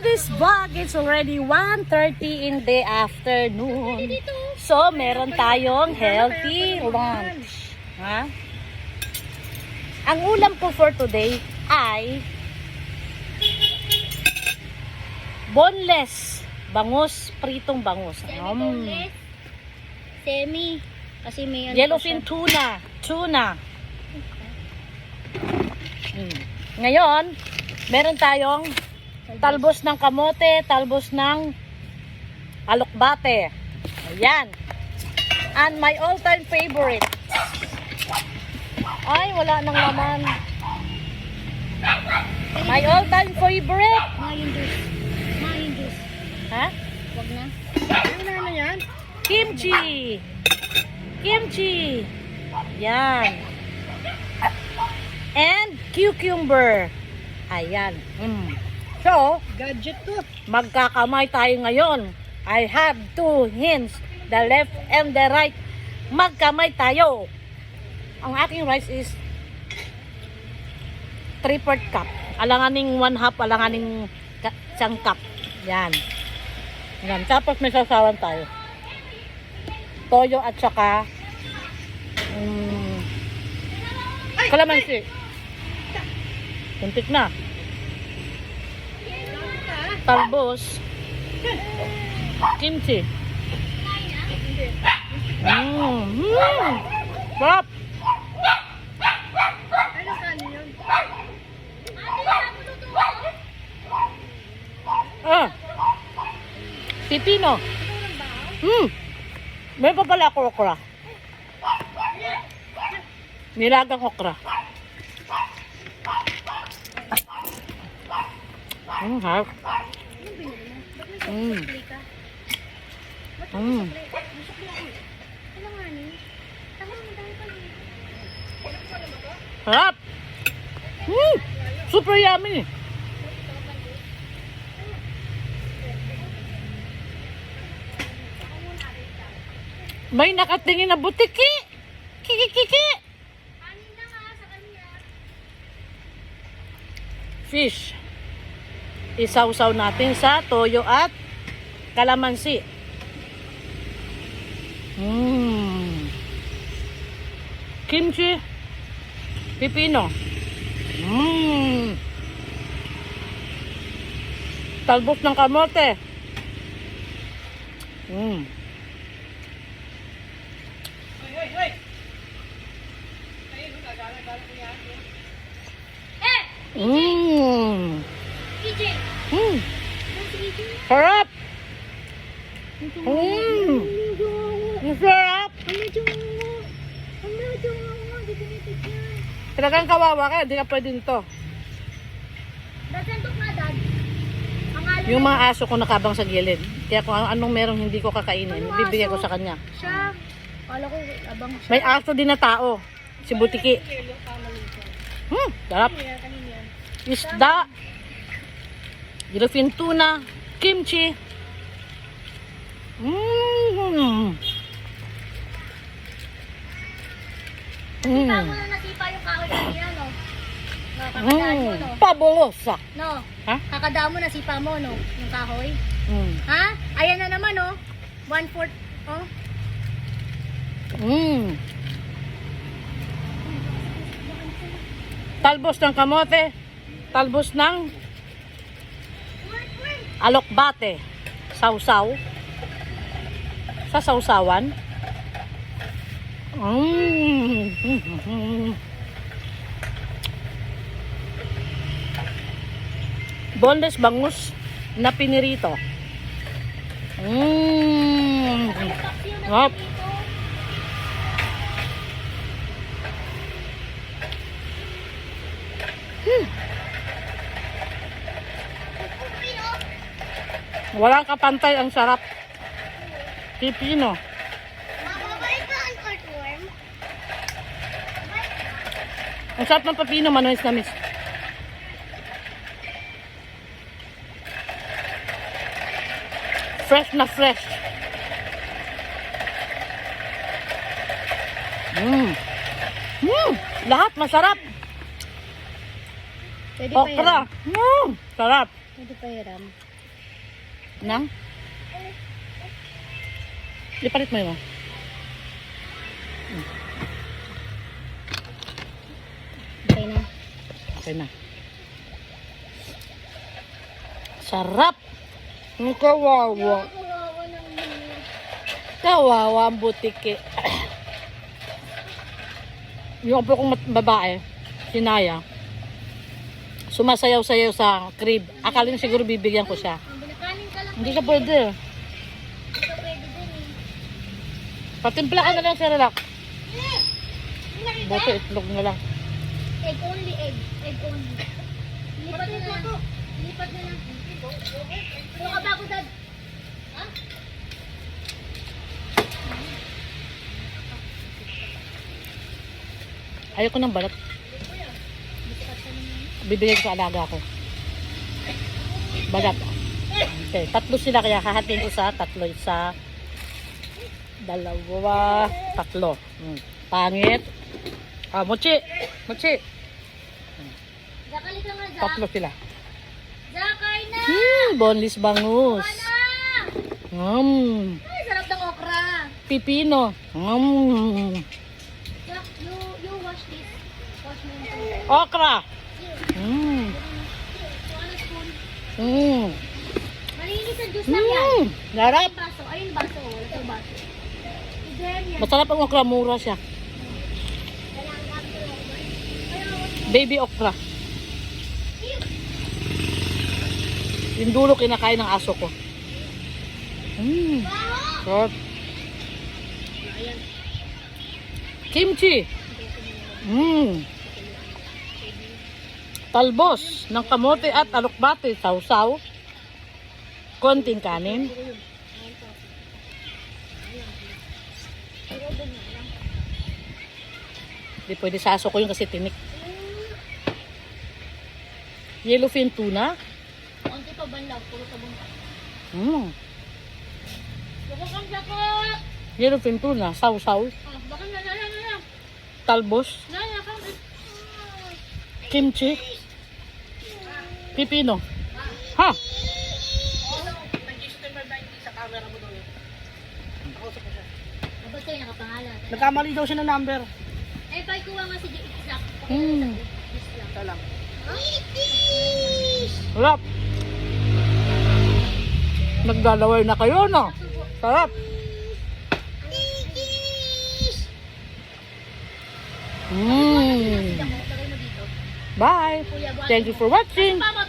this vlog. It's already 1:30 in the afternoon. So, meron tayong healthy lunch. Ha? Ang ulam ko for today ay boneless. Bangus, pritong bangus. Boneless. Semi. Kasi may Yellowfin tuna. Tuna. Ngayon, meron tayong talbos ng kamote, talbos ng alokbate. Ayan. And my all-time favorite. Ay, wala nang laman. My all-time favorite. Mayin juice. Mayin juice. Ha? Wag na. Ano na yan? Kimchi. Kimchi. Yan. And cucumber. Ayan. So, Gadget to. magkakamay tayo ngayon. I have two hands, the left and the right. Magkamay tayo. Ang aking rice is 3/4 cup. Alanganing 1/2, alanganing isang cup. Yan. Yan. Tapos may sasawan tayo. Toyo at saka kalamansi. Kuntik na. Talbos. Kimchi. Sarap. Pipino. May pa pala ako okra. Nilagang okra. Harap. Harap. Super yummy. May nakatingin na butiki. Kiki. Fish. Isawsaw natin sa toyo at kalamansi. Kimchi. Pipino. Talbos ng kamote. Sarap. Sarap. Talagang kawawa ka, hindi ka pwede nito. Dasentok na, Dad. Yung mga aso ko nakabang sa gilid. Kaya kung anong merong hindi ko kakainin, bibigay ko sa kanya. Siya. Kala ko abang siya. May aso din na tao. Si Butiki. Sarap. Isda. Yellowfin tuna. Kimchi. Kita mo na nasipa yung kahoy kanina, no? Kakadaan mo, no? Pabulosa. No? Ha? Kakadaan mo, nasipa mo, no? Yung kahoy. Ha? Ayan na naman, no? 1/4, oh. Talbos ng kamote. Talbos ng alokbate. Sausaw. Sa sausawan. Boneless bangus na pinirito. Sarap. Walang kapantay, ang sarap. Pipino. Mababalik ba ang earthworm? Ang sarap ng pipino, manunis na miss. Fresh na fresh. Lahat masarap. Pwede Okra. pa hiram. Sarap. Pwede pa hiram. Nang? Ipalit mo yun. Okay na. Okay na. Sarap! Ang kawawa. Kawawa naman. Kawawa ang butiki. Yung apo kong babae, si Naya, sumasayaw-sayaw sa crib. Akala niya siguro bibigyan ko siya. Binakanin ka lang. Hindi siya pwede. Hindi ka pwede dun eh. Patimpla ka na lang siya, relax. Boto, itlog na lang. Egg only, egg. Egg only. Lipat na lang. Lipat na lang. Ano ka bago, Dad? Ha? Ayoko ng balat. Bibigay ko sa alaga ko. Balat. Okay, 3 sila kaya hahatiin ko sa 3. Isa, 2, 3. Pangit. Ah, mochi. Mochi. Zakali ka nga, Zak. 3 sila. Zakay na! Boneless bangus. Ana! Ay, sarap ng okra. Pipino. Zak, you wash this. Wash mo yung Okra. So, ano spoon? Malinis ang juice lang yan. Sarap. Ayun baso. Ayun baso. Wala sa baso. And then, yan. Masarap ang okra, mura siya. Baby okra. Yung dulo kinakain ng aso ko. Sarap. Kimchi. Talbos ng kamote at alokbate, sausaw. Konting kanin. Hindi pwede sa aso ko yun kasi tinik. Yellowfin tuna. Konti pa banlaw. Puro sabon pa. Bukok ang sakot! Yellowfin tuna, sausaw. Baka na. Talbos. Kimchi. Pipino. Ha? Abot kayo nakapangalan. Nagkamali daw siya ng number. Eh, pa'y kuha nga si Isaac. Ito lang. Sarap. Naglalaway na kayo, no? Sarap. Bye. Thank you for watching. Mama,